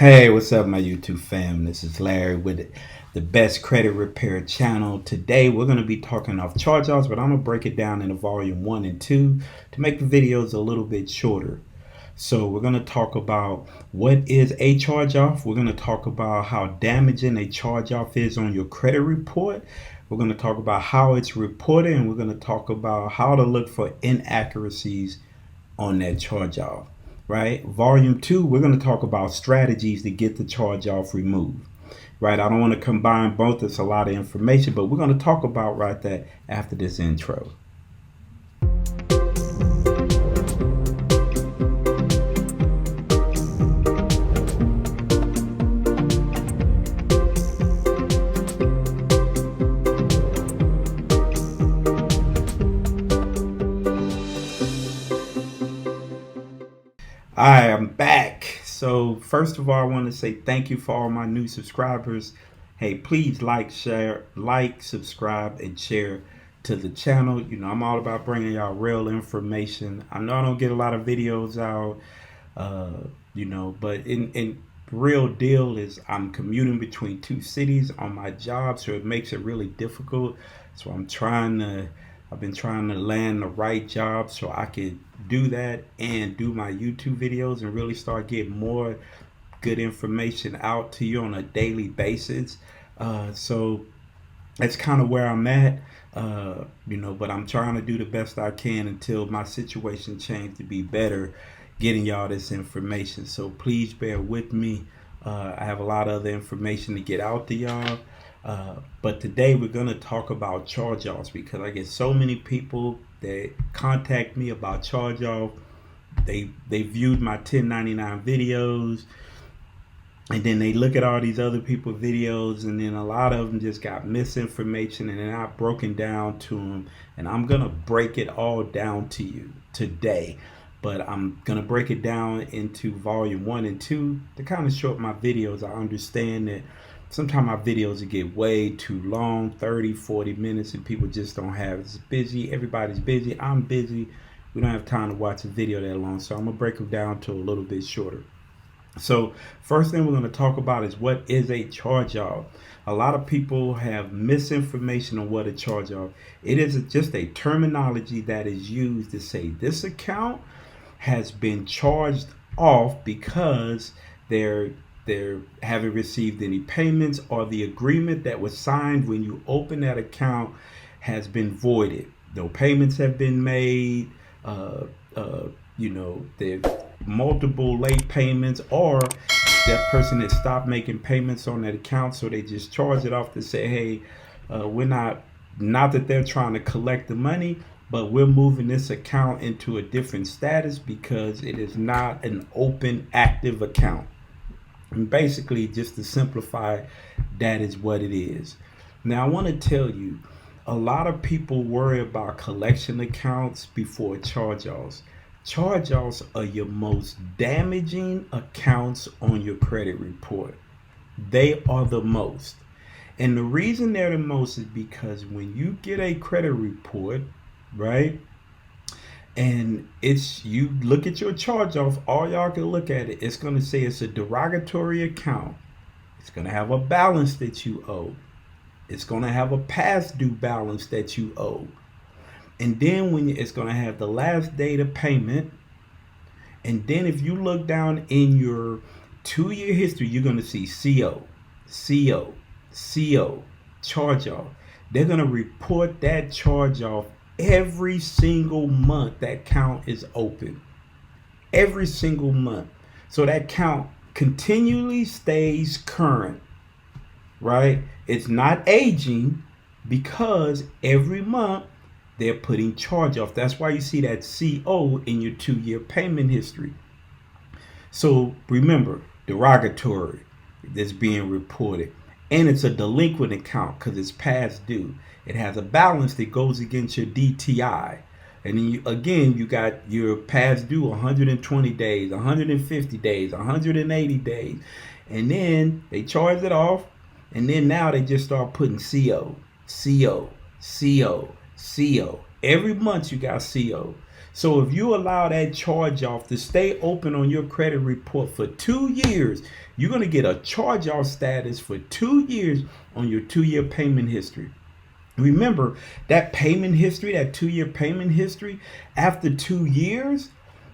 Hey, what's up, my YouTube fam? This is Larry with the Best Credit Repair channel. Today, we're going to be talking off charge-offs, but I'm going to break it down into volume 1 and 2 to make the videos a little bit shorter. So we're going to talk about what is a charge-off. We're going to talk about how damaging a charge-off is on your credit report. We're going to talk about how it's reported, and we're going to talk about how to look for inaccuracies on that charge-off. Right? Volume 2, we're going to talk about strategies to get the charge-off removed. Right? I don't want to combine both. It's a lot of information, but we're going to talk about right that after this intro. I am back. So first of all, I want to say thank you for all my new subscribers. Hey, please subscribe, and share to the channel. You know, I'm all about bringing y'all real information. I know I don't get a lot of videos out, but in real deal is I'm commuting between two cities on my job, so it makes it really difficult. So I've been trying to land the right job so I could do that and do my YouTube videos and really start getting more good information out to you on a daily basis. So that's kind of where I'm at, but I'm trying to do the best I can until my situation changes to be better, getting y'all this information. So please bear with me. I have a lot of other information to get out to y'all. But today we're going to talk about charge-offs because I get so many people that contact me about charge-off. They viewed my 1099 videos, and then they look at all these other people's videos, and then a lot of them just got misinformation and they're not broken down to them. And I'm going to break it all down to you today. But I'm going to break it down into volume 1 and 2 to kind of shorten my videos. I understand that sometimes my videos get way too long, 30, 40 minutes, and people just don't have it. It's busy. Everybody's busy. I'm busy. We don't have time to watch a video that long. So I'm going to break them down to a little bit shorter. So first thing we're going to talk about is what is a charge-off. A lot of people have misinformation on what a charge-off. It is just a terminology that is used to say this account has been charged off because they haven't received any payments, or the agreement that was signed when you open that account has been voided. No payments have been made. There's multiple late payments, or that person has stopped making payments on that account, so they just charge it off to say, hey, we're not that they're trying to collect the money, but we're moving this account into a different status because it is not an open active account. And basically, just to simplify, that is what it is. Now, I want to tell you, a lot of people worry about collection accounts before charge-offs. Charge-offs are your most damaging accounts on your credit report. They are the most. And the reason they're the most is because when you get a credit report, right, and you look at your charge off, all y'all can look at it, it's going to say it's a derogatory account. It's going to have a balance that you owe. It's going to have a past due balance that you owe. And then it's going to have the last date of payment. And then if you look down in your 2-year history, you're going to see CO, charge off. They're going to report that charge off every single month that count is open. Every single month. So that count continually stays current, right? It's not aging because every month they're putting charge off. That's why you see that CO in your 2-year payment history. So remember, derogatory that's being reported. And it's a delinquent account because it's past due. It has a balance that goes against your DTI. And then you got your past due 120 days, 150 days, 180 days. And then they charge it off. And then now they just start putting CO. Every month you got CO. So if you allow that charge off to stay open on your credit report for 2 years, you're going to get a charge off status for 2 years on your 2 year payment history. Remember that payment history, that 2 year payment history, after 2 years,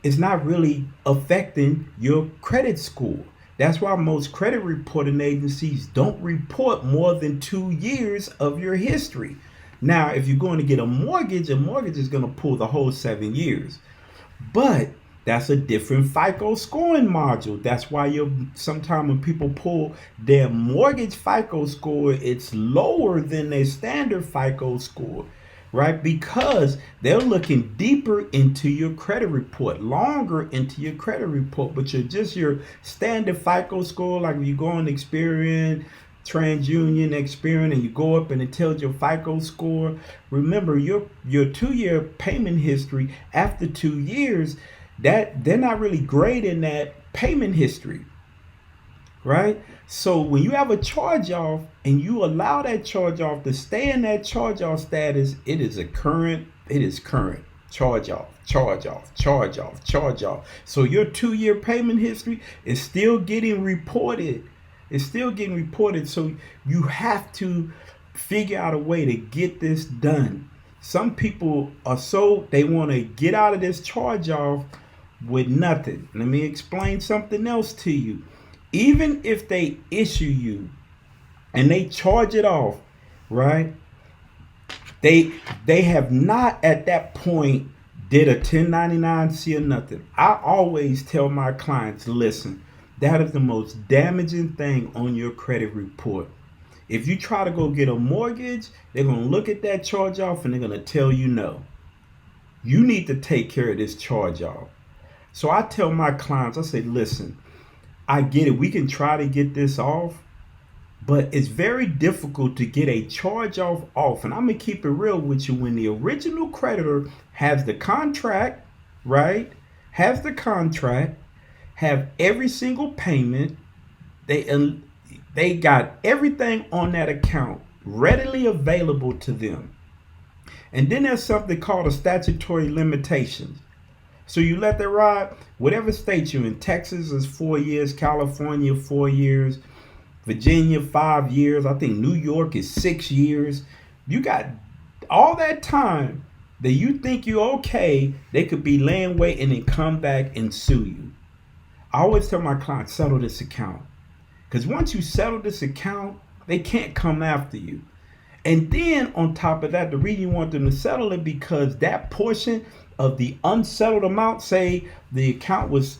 is not really affecting your credit score. That's why most credit reporting agencies don't report more than 2 years of your history. Now, if you're going to get a mortgage is going to pull the whole 7 years. But that's a different FICO scoring module. That's why sometimes when people pull their mortgage FICO score, it's lower than their standard FICO score, right? Because they're looking deeper into your credit report, longer into your credit report. But your standard FICO score, like if you go on Experian, TransUnion, Experian, and you go up and it tells your FICO score. Remember, your 2 year payment history after 2 years, that they're not really grading that payment history, right? So when you have a charge off and you allow that charge off to stay in that charge off status, it is current charge off, charge off, charge off, charge off. So your 2 year payment history is still getting reported. It's still getting reported. So you have to figure out a way to get this done. Some people they want to get out of this charge off with nothing. Let me explain something else to you. Even if they issue you and they charge it off, right? They have not at that point did a 1099-C or nothing. I always tell my clients, listen, that is the most damaging thing on your credit report. If you try to go get a mortgage, they're going to look at that charge off and they're going to tell you no. You need to take care of this charge off. So I tell my clients, I say, listen, I get it. We can try to get this off, but it's very difficult to get a charge off. And I'm going to keep it real with you. When the original creditor has the contract, right? Have every single payment, they got everything on that account readily available to them. And then there's something called a statutory limitations. So you let that ride. Whatever state you're in, Texas is 4 years, California 4 years, Virginia 5 years. I think New York is 6 years. You got all that time that you think you're okay. They could be laying wait and then come back and sue you. I always tell my clients, settle this account. Because once you settle this account, they can't come after you. And then on top of that, the reason you want them to settle it because that portion of the unsettled amount, say the account was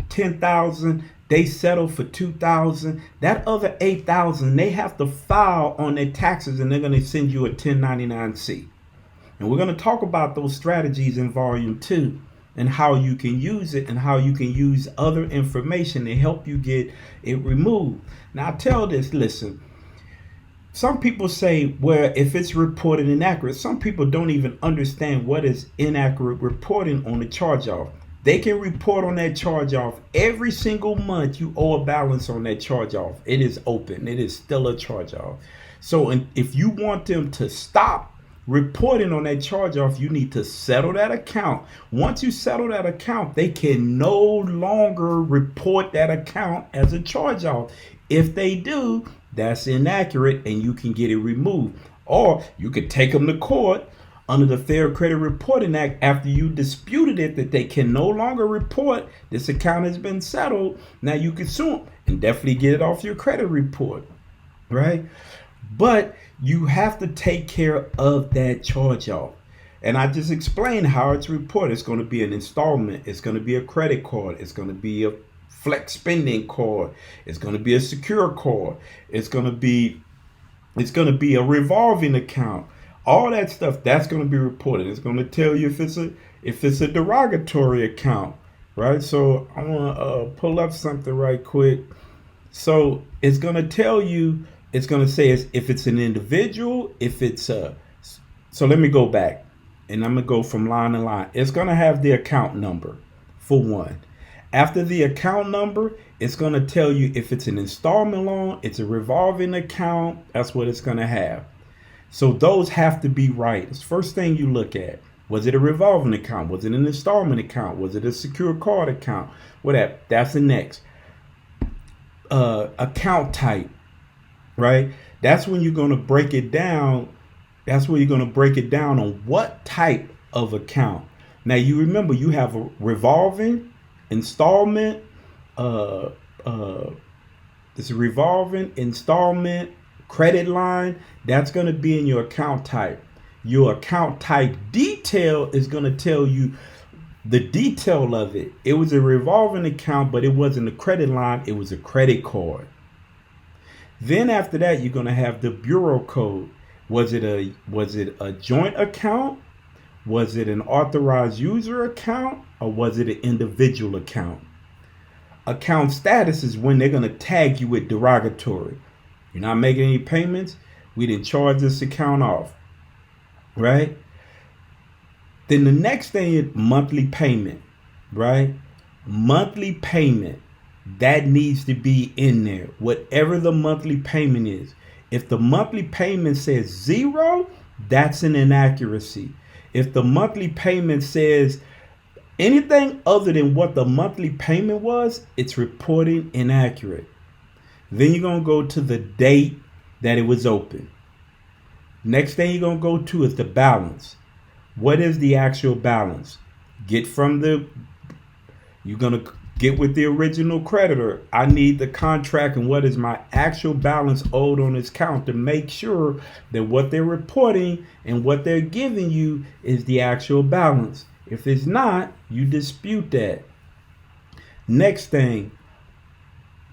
$10,000, they settle for $2,000. That other $8,000, they have to file on their taxes and they're going to send you a 1099-C. And we're going to talk about those strategies in volume 2. And how you can use it and how you can use other information to help you get it removed. Now, I tell this, listen, some people say, well, if it's reported inaccurate, some people don't even understand what is inaccurate reporting on the charge off. They can report on that charge off every single month you owe a balance on that charge off. It is open. It is still a charge off. So if you want them to stop reporting on that charge off, you need to settle that account. Once you settle that account, they can no longer report that account as a charge off. If they do, that's inaccurate and you can get it removed. Or you could take them to court under the Fair Credit Reporting Act after you disputed it that they can no longer report this account has been settled. Now you can sue them and definitely get it off your credit report, right? But you have to take care of that charge off. And I just explained how it's reported. It's going to be an installment. It's going to be a credit card. It's going to be a flex spending card. It's going to be a secure card. It's going to be a revolving account. All that stuff, that's going to be reported. It's going to tell you if it's a derogatory account, right? So I want to pull up something right quick. So it's going to tell you. It's going to say if it's an individual, if it's so let me go back and I'm going to go from line to line. It's going to have the account number for one. After the account number, it's going to tell you if it's an installment loan, it's a revolving account. That's what it's going to have. So those have to be right. It's the first thing you look at. Was it a revolving account? Was it an installment account? Was it a secure card account? Whatever. That's the next. Account type, right? That's when you're going to break it down. That's when you're going to break it down on what type of account. Now you remember you have a revolving, installment, it's a revolving, installment, credit line. That's going to be in your account type. Your account type detail is going to tell you the detail of it. It was a revolving account, but it wasn't a credit line. It was a credit card. Then after that, you're going to have the bureau code. Was it a joint account? Was it an authorized user account? Or was it an individual account? Account status is when they're going to tag you with derogatory. You're not making any payments. We didn't charge this account off. Right? Then the next thing is monthly payment. Right? Monthly payment. That needs to be in there. Whatever the monthly payment is. If the monthly payment says 0, that's an inaccuracy. If the monthly payment says anything other than what the monthly payment was, it's reporting inaccurate. Then you're going to go to the date that it was open. Next thing you're going to go to is the balance. What is the actual balance? You're going to get with the original creditor. I need the contract and what is my actual balance owed on this account to make sure that what they're reporting and what they're giving you is the actual balance. If it's not, you dispute that. Next thing,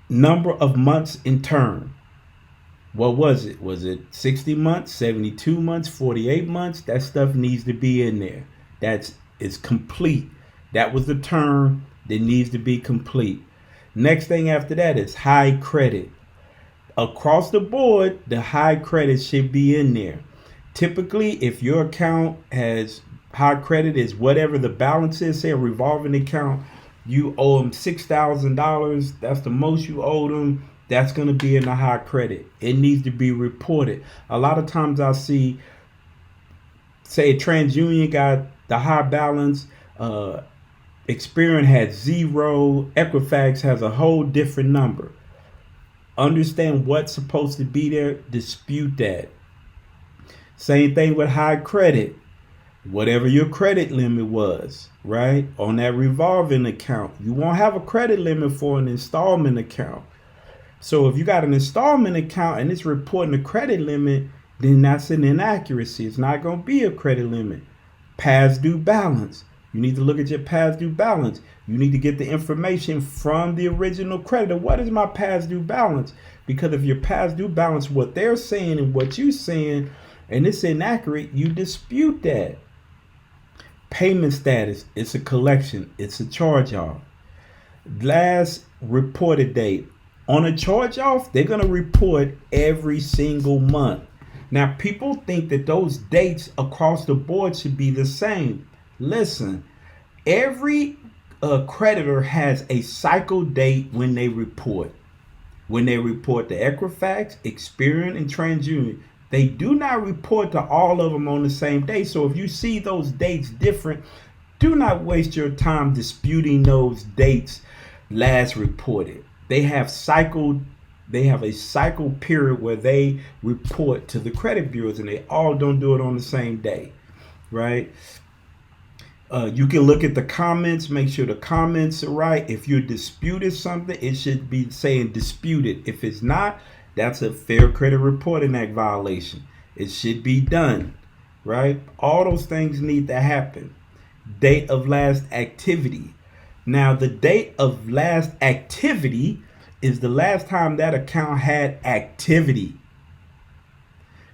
number of months in term. What was it? Was it 60 months, 72 months, 48 months? That stuff needs to be in there. It's complete. That was the term that needs to be complete. Next thing after that is high credit. Across the board, the high credit should be in there. Typically, if your account has high credit, is whatever the balance is, say a revolving account, you owe them $6,000. That's the most you owe them. That's going to be in the high credit. It needs to be reported. A lot of times I see, say TransUnion got the high balance, Experian had 0, Equifax has a whole different number. Understand what's supposed to be there, dispute that. Same thing with high credit. Whatever your credit limit was, right? On that revolving account, you won't have a credit limit for an installment account. So if you got an installment account and it's reporting a credit limit, then that's an inaccuracy. It's not going to be a credit limit. Past due balance. You need to look at your past due balance. You need to get the information from the original creditor. What is my past due balance? Because if your past due balance, what they're saying and what you're saying, and it's inaccurate, you dispute that. Payment status, it's a collection. It's a charge-off. Last reported date. On a charge-off, they're going to report every single month. Now, people think that those dates across the board should be the same. Listen, every creditor has a cycle date when they report. When they report to Equifax, Experian, and TransUnion, they do not report to all of them on the same day. So if you see those dates different, do not waste your time disputing those dates last reported. They have a cycle period where they report to the credit bureaus, and they all don't do it on the same day, right? You can look at the comments, make sure the comments are right. If you're disputing something, it should be saying disputed. If it's not, that's a Fair Credit Reporting Act violation. It should be done, right? All those things need to happen. Date of last activity. Now, the date of last activity is the last time that account had activity.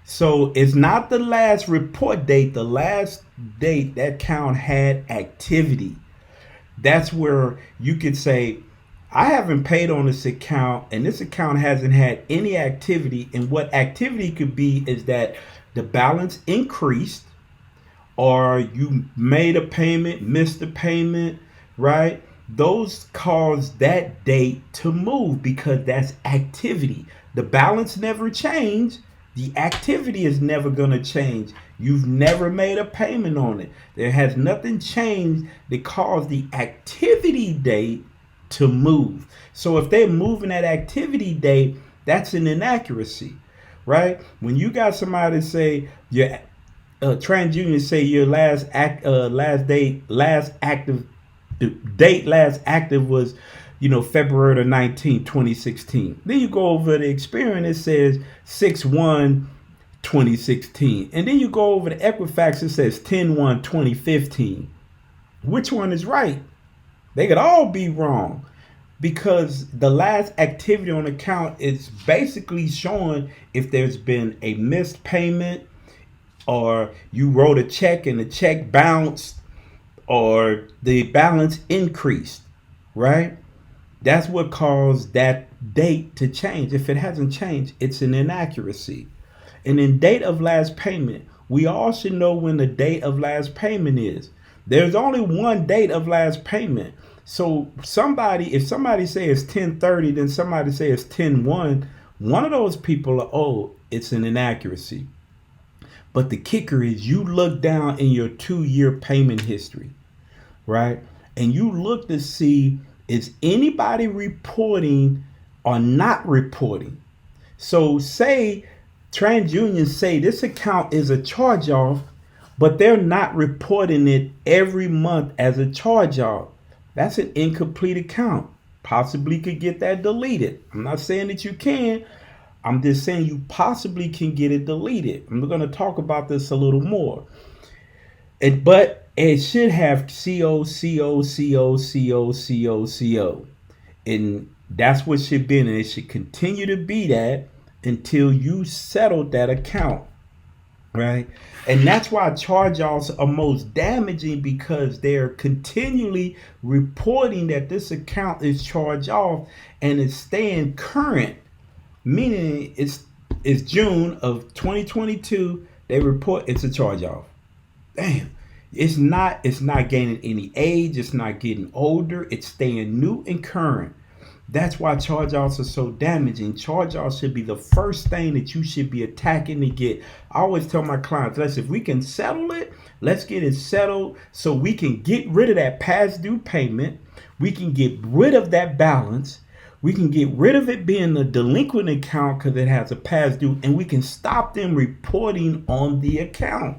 So it's not the last report date, the last date that account had activity. That's where you could say, I haven't paid on this account and this account hasn't had any activity. And what activity could be is that the balance increased, or you made a payment, missed a payment, right? Those cause that date to move because that's activity. The balance never changed. The activity is never going to change. You've never made a payment on it. There has nothing changed that caused the activity date to move. So if they're moving that activity date, that's an inaccuracy, right? When you got somebody say your TransUnion say your last active date last active was, February the 19th, 2016. Then you go over the Experian, it says 6/1 2016. And then you go over the Equifax, it says 10/1 2015. Which one is right? They could all be wrong because the last activity on account is basically showing if there's been a missed payment, or you wrote a check and the check bounced, or the balance increased, right? That's what caused that date to change. If it hasn't changed, it's an inaccuracy. And in date of last payment, we all should know when the date of last payment is. There's only one date of last payment. So if somebody says 10/30, then somebody says 10/1, one of those people are, oh, it's an inaccuracy. But the kicker is you look down in your 2-year payment history, right? And you look to see, is anybody reporting or not reporting? So say TransUnion say this account is a charge off, but they're not reporting it every month as a charge off. That's an incomplete account. Possibly could get that deleted. I'm not saying that you can. I'm just saying you possibly can get it deleted. I'm going to talk about this a little more. But it should have CO, CO, CO, CO, CO, CO. And that's what should be. And it should continue to be that until you settle that account, right? And that's why charge-offs are most damaging, because they're continually reporting that this account is charged off and it's staying current, meaning it's June of 2022. They report it's a charge-off. Damn. It's not gaining any age. It's not getting older. It's staying new and current. That's why charge-offs are so damaging. Charge-offs should be the first thing that you should be attacking to get. I always tell my clients, if we can settle it, let's get it settled so we can get rid of that past due payment. We can get rid of that balance. We can get rid of it being a delinquent account because it has a past due, and we can stop them reporting on the account.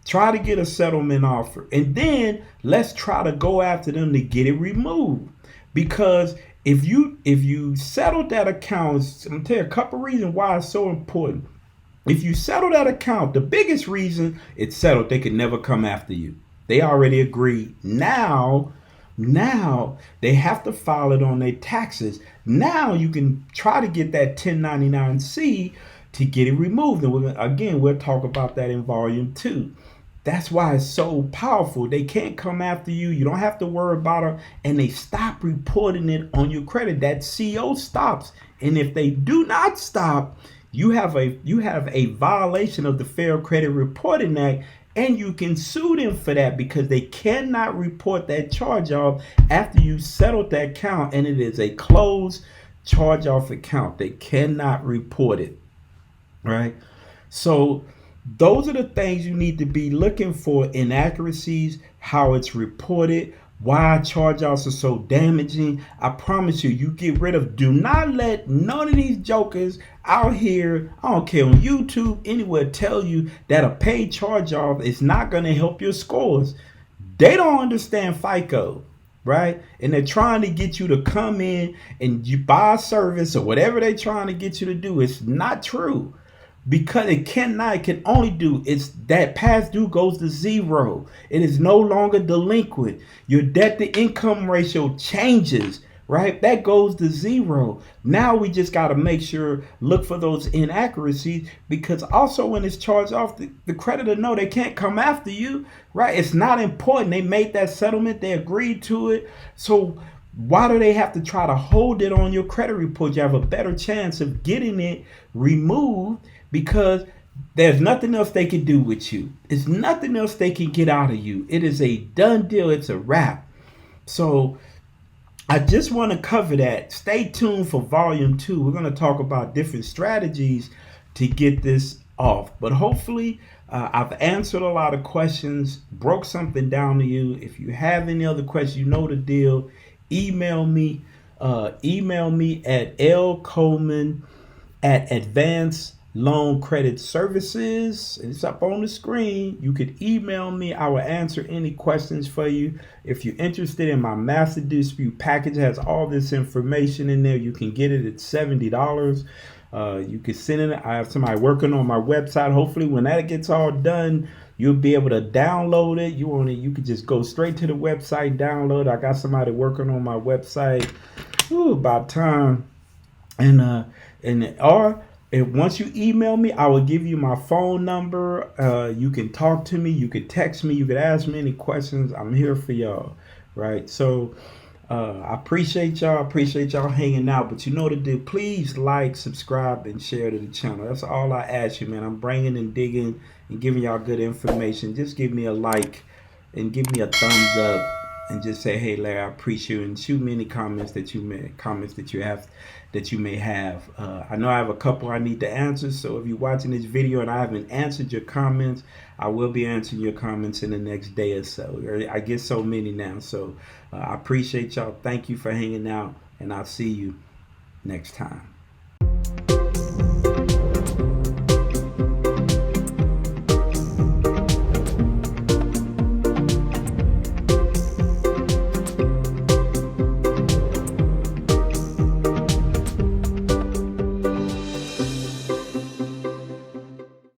Try to get a settlement offer, and then let's try to go after them to get it removed. Because if you settle that account, I'm gonna tell you a couple reasons why it's so important. If you settle that account, the biggest reason it's settled, they can never come after you. They already agreed. Now they have to file it on their taxes. Now you can try to get that 1099-C to get it removed. And we'll talk about that in volume 2. That's why it's so powerful. They can't come after you. You don't have to worry about them. And they stop reporting it on your credit. That CO stops. And if they do not stop, you have a violation of the Fair Credit Reporting Act, and you can sue them for that, because they cannot report that charge off after you settled that account and it is a closed charge off account. They cannot report it, right? So those are the things you need to be looking for: inaccuracies, how it's reported, why charge-offs are so damaging. I promise you, you get rid of. Do not let none of these jokers out here, I don't care, on YouTube, anywhere, tell you that a paid charge-off is not going to help your scores. They don't understand FICO, right? And they're trying to get you to come in and you buy a service or whatever they're trying to get you to do. It's not true. Because it can only do, it's that past due goes to zero. It is no longer delinquent. Your debt to income ratio changes, right? That goes to zero. Now we just got to make sure, look for those inaccuracies, because also when it's charged off, the creditor know they can't come after you, right? It's not important. They made that settlement. They agreed to it. So why do they have to try to hold it on your credit report? You have a better chance of getting it removed, because there's nothing else they can do with you. It's nothing else they can get out of you. It is a done deal. It's a wrap. So I just want to cover that. Stay tuned for volume 2. We're going to talk about different strategies to get this off. But hopefully, I've answered a lot of questions, broke something down to you. If you have any other questions, you know the deal. Email me. Email me at lcoleman at Advanced Loan Credit Services. It's up on the screen. You could email me. I will answer any questions for you. If you're interested in my master dispute package, it has all this information in there. You can get it at $70. You can send it. I have somebody working on my website. Hopefully, when that gets all done, you'll be able to download it. You could just go straight to the website, download. I got somebody working on my website. About time. Once you email me, I will give you my phone number. You can talk to me. You could text me. You could ask me any questions. I'm here for y'all, right? So I appreciate y'all. Appreciate y'all hanging out. But you know what to do. Please like, subscribe, and share to the channel. That's all I ask you, man. I'm bringing and digging and giving y'all good information. Just give me a like and give me a thumbs up. And just say, hey, Larry, I appreciate you, and shoot me any comments that you may have. I know I have a couple I need to answer, so if you're watching this video and I haven't answered your comments, I will be answering your comments in the next day or so. I get so many now, so I appreciate y'all. Thank you for hanging out, and I'll see you next time.